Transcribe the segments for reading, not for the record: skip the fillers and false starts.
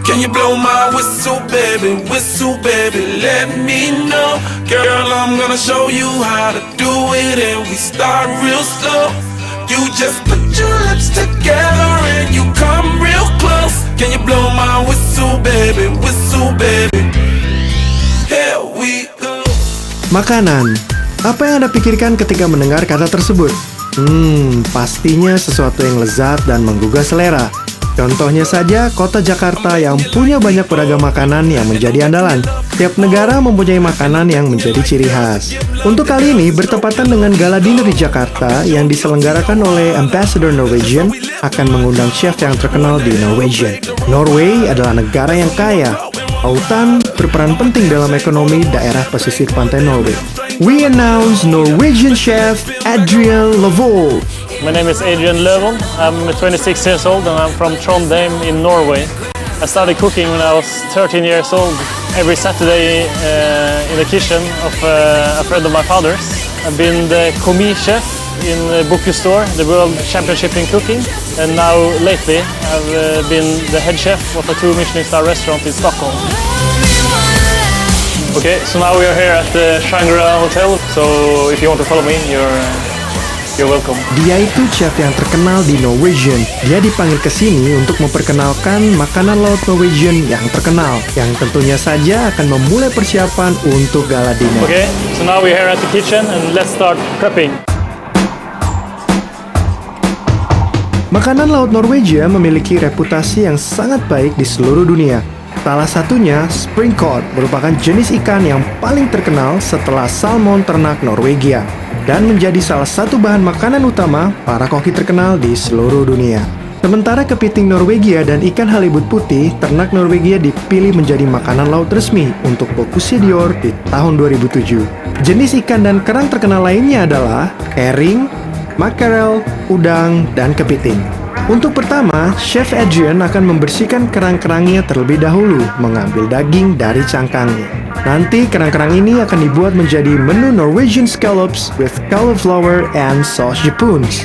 Can you blow my whistle, baby, let me know. Girl, I'm gonna show you how to do it, and we start real slow. You just put your lips together and you come real close. Can you blow my whistle, baby, here we go. Makanan. Apa yang Anda pikirkan ketika mendengar kata tersebut? Pastinya sesuatu yang lezat dan menggugah selera. Contohnya saja kota Jakarta yang punya banyak beragam makanan yang menjadi andalan. Tiap negara mempunyai makanan yang menjadi ciri khas. Untuk kali ini bertepatan dengan gala dinner di Jakarta yang diselenggarakan oleh Ambassador Norwegian akan mengundang chef yang terkenal di Norwegian. Norway adalah negara yang kaya. Lautan berperan penting dalam ekonomi daerah pesisir pantai Norway. We announce Norwegian chef Adrian Levold. My name is Adrian Levold. I'm 26 years old and I'm from Trondheim in Norway. I started cooking when I was 13 years old. Every Saturday in the kitchen of a friend of my father's. I've been the commis chef in Bocuse d'Or, the World Championship in cooking. And now lately I've been the head chef of a 2 Michelin star restaurant in Stockholm. Okay, so now we are here at the Shangri-La Hotel. So if you want to follow me, you're welcome. Dia itu chef yang terkenal di Norwegian. Dia dipanggil ke sini untuk memperkenalkan makanan laut Norwegian yang terkenal, yang tentunya saja akan memulai persiapan untuk gala dinner. Okay, so now we're here at the kitchen and let's start prepping. Makanan laut Norwegia memiliki reputasi yang sangat baik di seluruh dunia. Salah satunya spring cod, merupakan jenis ikan yang paling terkenal setelah salmon ternak Norwegia dan menjadi salah satu bahan makanan utama para koki terkenal di seluruh dunia. Sementara kepiting Norwegia dan ikan halibut putih ternak Norwegia dipilih menjadi makanan laut resmi untuk Bocuse d'Or di tahun 2007. Jenis ikan dan kerang terkenal lainnya adalah herring, makarel, udang, dan kepiting. Untuk pertama, Chef Adrian akan membersihkan kerang-kerangnya terlebih dahulu, mengambil daging dari cangkangnya. Nanti kerang-kerang ini akan dibuat menjadi menu Norwegian scallops with cauliflower and sauce japoons.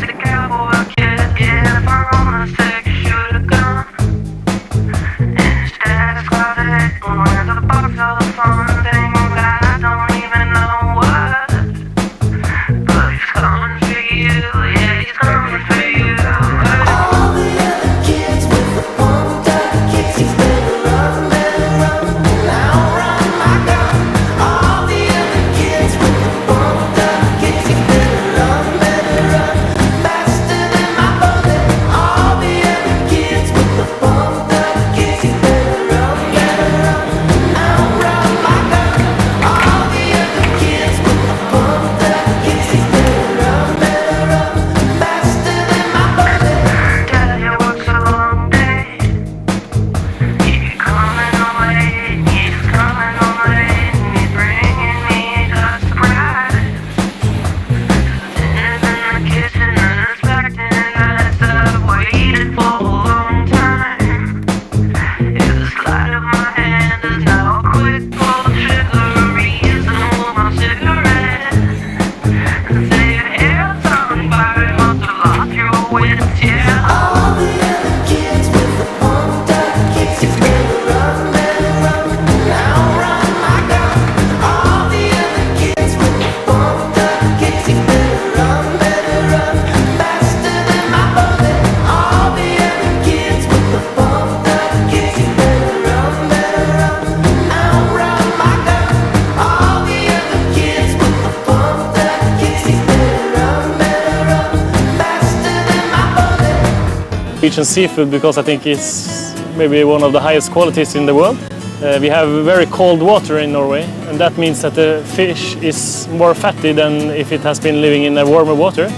Norwegian seafood because I think it's maybe one of the highest qualities in the world. We have very cold water in Norway, and that means that the fish is more fatty than if it has been living in a warmer water.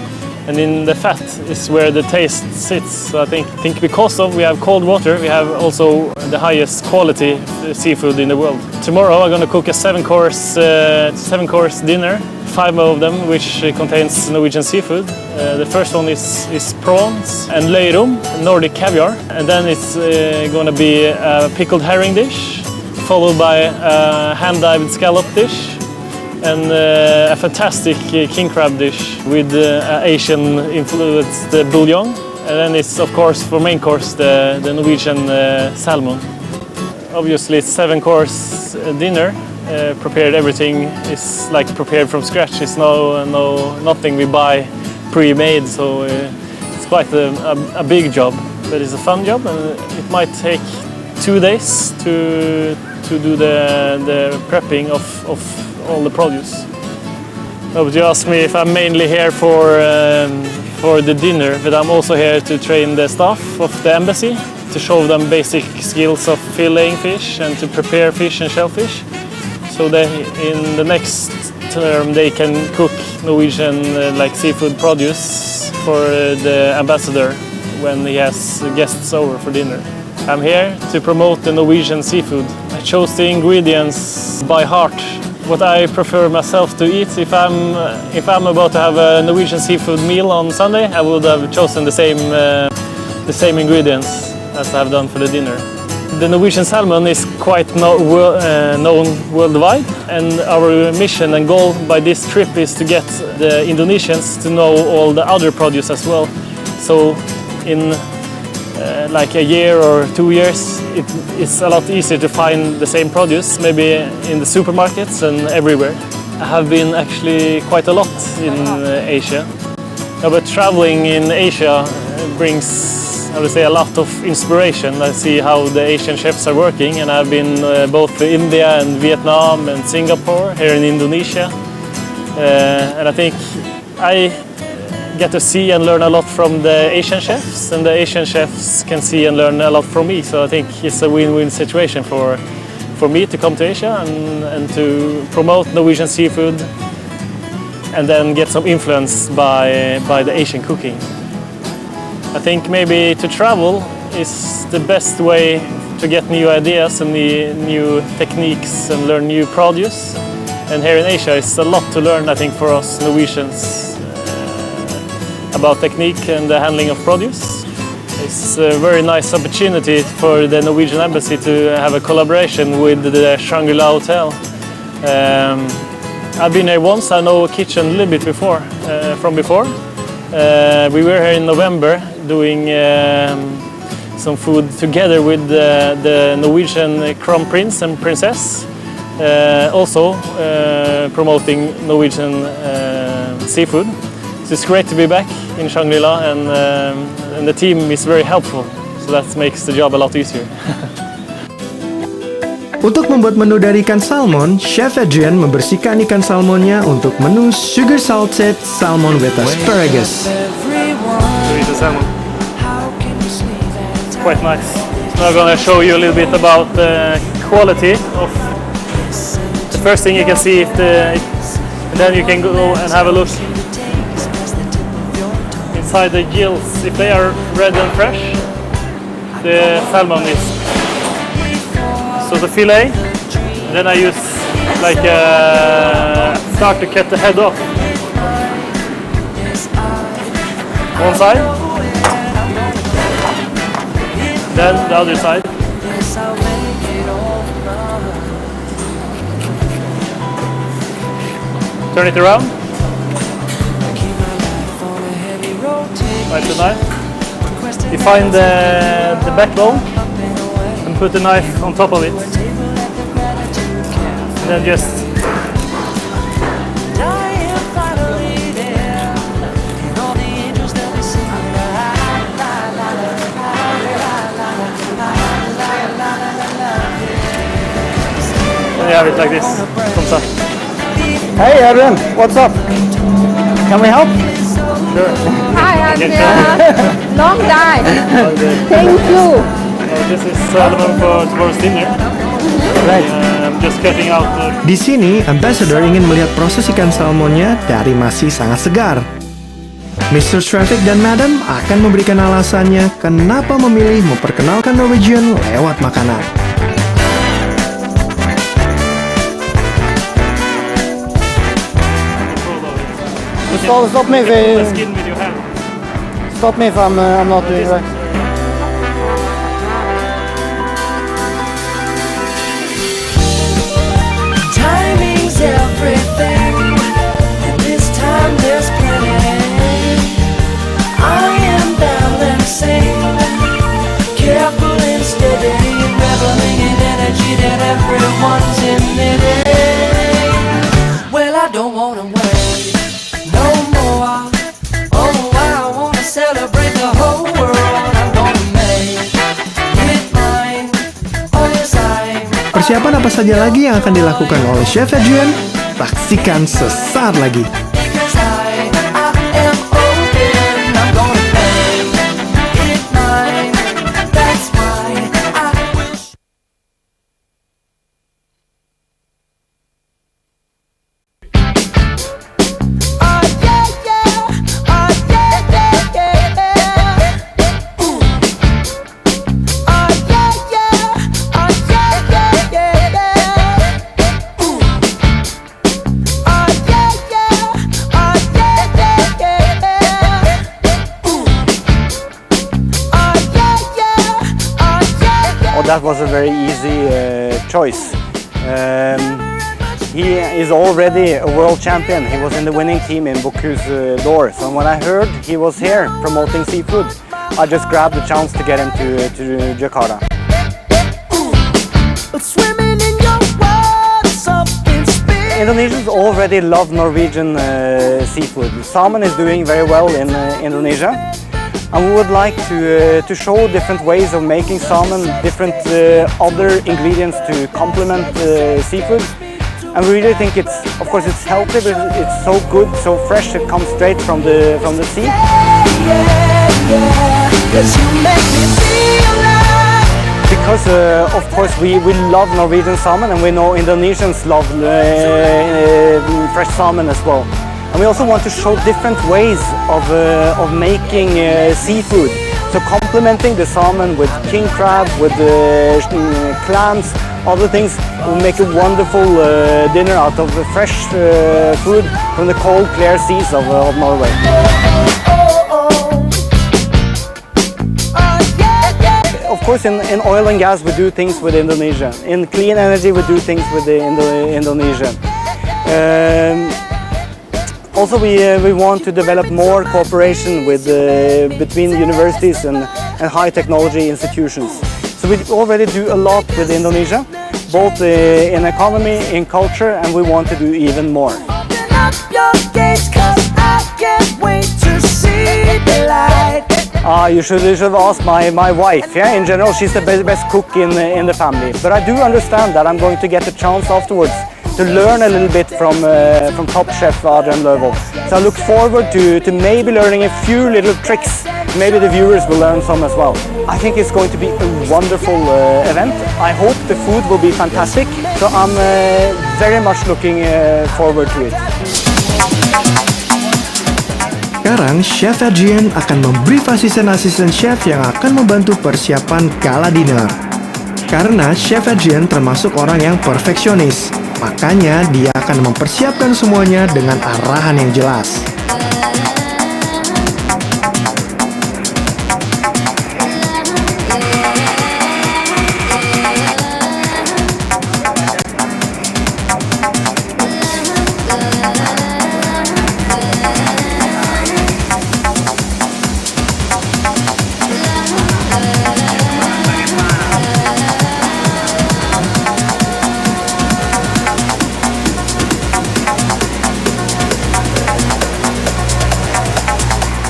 And in the fat is where the taste sits. So I think because of we have cold water, we have also the highest quality seafood in the world. Tomorrow I'm going to cook a seven-course dinner. 5 of them which contains Norwegian seafood. The first one is prawns and leirum, Nordic caviar, and then it's going to be a pickled herring dish, followed by a hand-dyed scallop dish, and a fantastic king crab dish with Asian influenced bouillon, and then it's of course for main course the Norwegian salmon. obviously it's 7-course dinner. Prepared, everything is like prepared from scratch. It's nothing we buy pre-made, so it's quite a big job, but it's a fun job, and it might take 2 days to do the prepping of all the produce. But you asked me if I'm mainly here for the dinner, but I'm also here to train the staff of the embassy, to show them basic skills of filleting fish and to prepare fish and shellfish, so that in the next term they can cook Norwegian like seafood produce for the ambassador when he has guests over for dinner. I'm here to promote the Norwegian seafood. I chose the ingredients by heart. What I prefer myself to eat. If I'm about to have a Norwegian seafood meal on Sunday, I would have chosen the same ingredients as I have done for the dinner. The Norwegian salmon is quite known worldwide, and our mission and goal by this trip is to get the Indonesians to know all the other produce as well. So in like a year or 2 years, it's a lot easier to find the same produce, maybe in the supermarkets and everywhere. I have been actually quite a lot in Asia. But traveling in Asia brings, I would say, a lot of inspiration. I see how the Asian chefs are working, and I've been both to India and Vietnam and Singapore, here in Indonesia. And I think I get to see and learn a lot from the Asian chefs, and the Asian chefs can see and learn a lot from me. So I think it's a win-win situation for me to come to Asia and to promote Norwegian seafood, and then get some influence by the Asian cooking. I think maybe to travel is the best way to get new ideas and new techniques and learn new produce. And here in Asia, it's a lot to learn, I think, for us Norwegians about technique and the handling of produce. It's a very nice opportunity for the Norwegian embassy to have a collaboration with the Shangri-La Hotel. I've been here once. I know the kitchen a little bit from before. We were here in November doing some food together with the Norwegian Crown Prince and Princess, also promoting Norwegian seafood. So it's great to be back in Shangri-La, and the team is very helpful, so that makes the job a lot easier. Untuk membuat menu dari ikan salmon, Chef Adrian membersihkan ikan salmonnya untuk menu sugar salted salmon with asparagus. To eat the salmon. It's quite nice. Now I'm going to show you a little bit about the quality of the first thing you can see, and then you can go and have a look inside the gills. If they are red and fresh, the salmon is. So the fillet, and then I use like start to cut the head off. One side, then the other side. Turn it around. Right to knife. You find the backbone. Put the knife on top of it, and then just you have it like this. Comes up. Hey Adrian, what's up? Can we help? Sure. Hi, Andrea. Long time. Thank you. This is salmon for tomorrow's dinner. I'm just cutting out the... Di sini, Ambassador ingin melihat proses ikan salmonnya dari masih sangat segar. Mr. Traffic dan Madam akan memberikan alasannya kenapa memilih memperkenalkan Norwegian lewat makanan. Stop me The skin with your hand. Stop me if I'm not doing right. Timing's everything, and this time there's plenty. I am balancing, careful and steady, reveling in energy that everyone's emitting. Well, I don't wanna wait no more. Oh, I wanna celebrate the whole world. I'm gonna make it mine. Oh, yes, Persiapan apa saja lagi yang akan dilakukan oleh Chef Adrian? Saksikan sesaat lagi. because I am open. I'm gonna make it mine. That's why I wish. Oh yeah, yeah. Oh yeah, yeah, yeah. Ooh. Oh yeah, yeah. Oh yeah, yeah, yeah. Ooh. Oh yeah, yeah. Oh yeah, yeah, yeah. Ooh. Oh yeah, yeah. Oh yeah, yeah. Oh, that was a very easy choice. He is already a world champion. He was in the winning team in Bocuse d'Or. So when I heard he was here promoting seafood, I just grabbed the chance to get him to Jakarta. Swimming in your world, something spin. Indonesians already love Norwegian seafood. Salmon is doing very well in Indonesia. And we would like to show different ways of making salmon, different other ingredients to complement seafood. And we really think it's, of course, it's healthy, but it's so good, so fresh. It comes straight from the sea. Cause you make me feel like Because of course we love Norwegian salmon, and we know Indonesians love fresh salmon as well. And we also want to show different ways of making seafood. So complementing the salmon with king crab, with clams, other things will make a wonderful dinner out of fresh food from the cold, clear seas of Norway. Of course, in oil and gas we do things with Indonesia. In clean energy we do things with Indonesia. Also, we want to develop more cooperation with between universities and high technology institutions. So we already do a lot with Indonesia, both in economy, in culture, and we want to do even more. open up your gates, cause I can't wait to see the light. You should have asked my wife. Yeah, in general, she's the best cook in the family. But I do understand that I'm going to get a chance afterwards to learn a little bit from top chef Adrian Løvold. So I look forward to maybe learning a few little tricks. Maybe the viewers will learn some as well. I think it's going to be a wonderful event. I hope the food will be fantastic. So I'm very much looking forward to it. Sekarang, Chef Adrian akan membrief asisten-asisten chef yang akan membantu persiapan gala dinner. Karena Chef Adrian termasuk orang yang perfeksionis, makanya dia akan mempersiapkan semuanya dengan arahan yang jelas.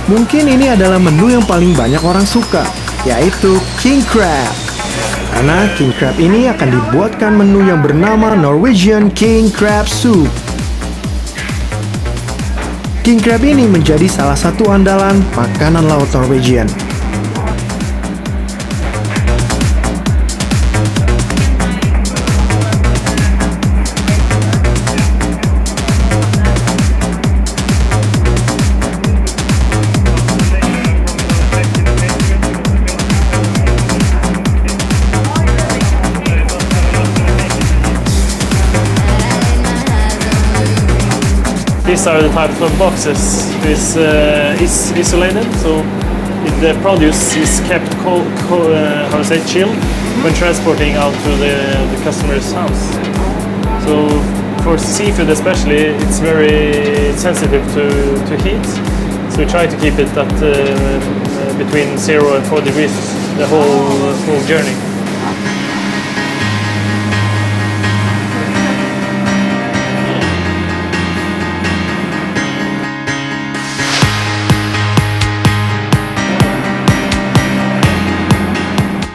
Mungkin ini adalah menu yang paling banyak orang suka, yaitu King Crab. Karena King Crab ini akan dibuatkan menu yang bernama Norwegian King Crab Soup. King Crab ini menjadi salah satu andalan makanan laut Norwegian. These are the types of boxes. This is isolated, so the produce is kept chilled when transporting out to the customer's house. So for seafood especially, it's very sensitive to heat. So we try to keep it at between 0 and 4 degrees the whole journey.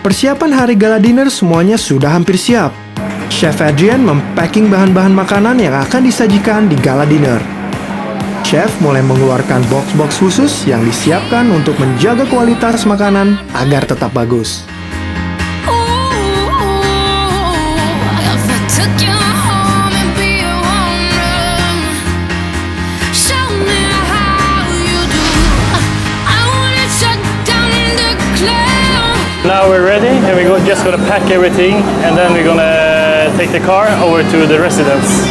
Persiapan hari gala dinner semuanya sudah hampir siap. Chef Adrian mempacking bahan-bahan makanan yang akan disajikan di gala dinner. Chef mulai mengeluarkan box-box khusus yang disiapkan untuk menjaga kualitas makanan agar tetap bagus. Now we're ready, and we're just gonna pack everything, and then we're gonna take the car over to the residence.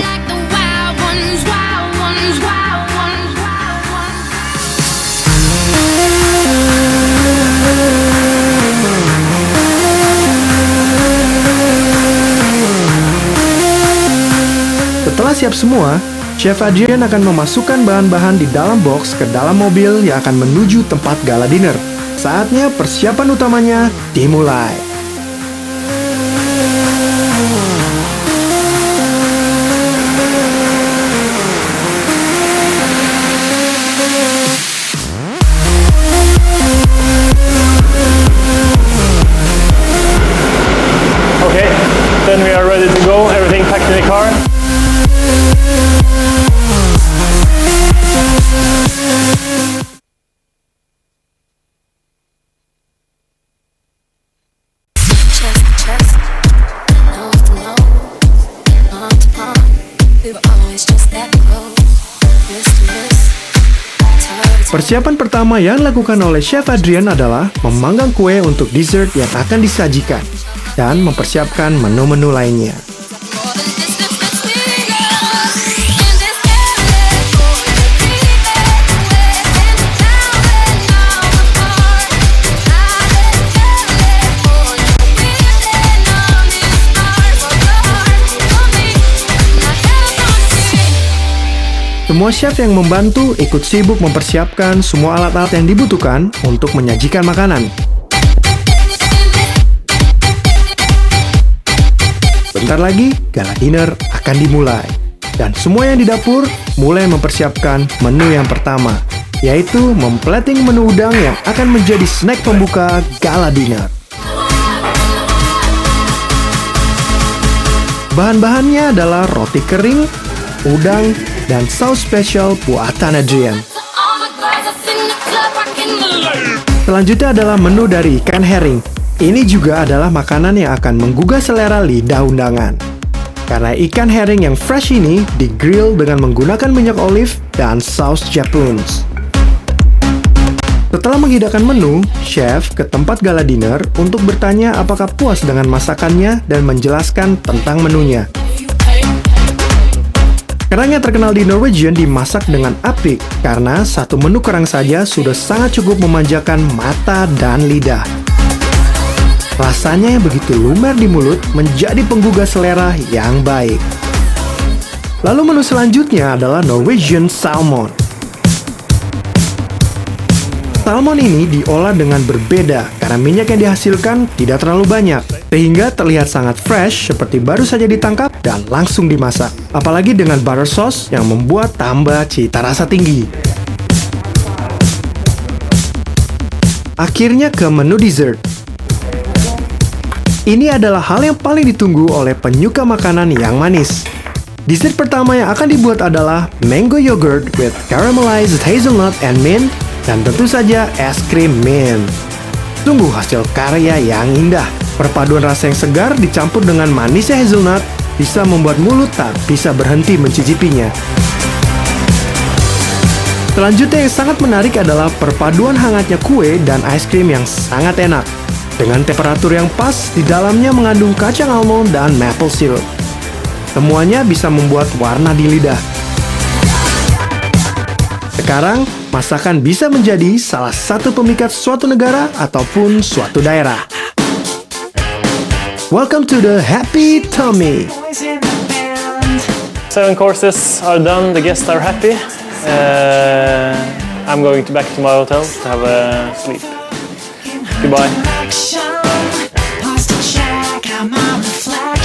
Setelah siap semua, Chef Adrian akan memasukkan bahan-bahan di dalam box ke dalam mobil yang akan menuju tempat gala dinner. Saatnya persiapan utamanya dimulai. Okay, then we are ready to go. Everything packed in the car. Persiapan pertama yang dilakukan oleh Chef Adrian adalah memanggang kue untuk dessert yang akan disajikan dan mempersiapkan menu-menu lainnya. Semua chef yang membantu ikut sibuk mempersiapkan semua alat-alat yang dibutuhkan untuk menyajikan makanan. Bentar lagi, gala dinner akan dimulai. Dan semua yang di dapur mulai mempersiapkan menu yang pertama, yaitu memplating menu udang yang akan menjadi snack pembuka gala dinner. Bahan-bahannya adalah roti kering, udang, dan saus spesial buatan Adrian. Selanjutnya adalah menu dari ikan herring. Ini juga adalah makanan yang akan menggugah selera lidah undangan. Karena ikan herring yang fresh ini di-grill dengan menggunakan minyak olive dan saus japuns. Setelah menghidangkan menu, chef ke tempat gala dinner untuk bertanya apakah puas dengan masakannya dan menjelaskan tentang menunya. Kerang yang terkenal di Norwegian dimasak dengan apik karena satu menu kerang saja sudah sangat cukup memanjakan mata dan lidah. Rasanya yang begitu lumer di mulut menjadi penggugah selera yang baik. Lalu menu selanjutnya adalah Norwegian Salmon. Salmon ini diolah dengan berbeda karena minyak yang dihasilkan tidak terlalu banyak, sehingga terlihat sangat fresh seperti baru saja ditangkap dan langsung dimasak. Apalagi dengan butter sauce yang membuat tambah cita rasa tinggi. Akhirnya ke menu dessert. Ini adalah hal yang paling ditunggu oleh penyuka makanan yang manis. Dessert pertama yang akan dibuat adalah mango yogurt with caramelized hazelnut and mint, dan tentu saja es krim mint. Sungguh hasil karya yang indah. Perpaduan rasa yang segar dicampur dengan manisnya hazelnut bisa membuat mulut tak bisa berhenti mencicipinya. Selanjutnya yang sangat menarik adalah perpaduan hangatnya kue dan es krim yang sangat enak. Dengan temperatur yang pas, di dalamnya mengandung kacang almond dan maple syrup. Semuanya bisa membuat warna di lidah. Sekarang, masakan bisa menjadi salah satu pemikat suatu negara ataupun suatu daerah. Welcome to the Happy Tummy. 7 courses are done, the guests are happy. I'm going back to my hotel to have a sleep. Goodbye. Past the check, I'm on the flag.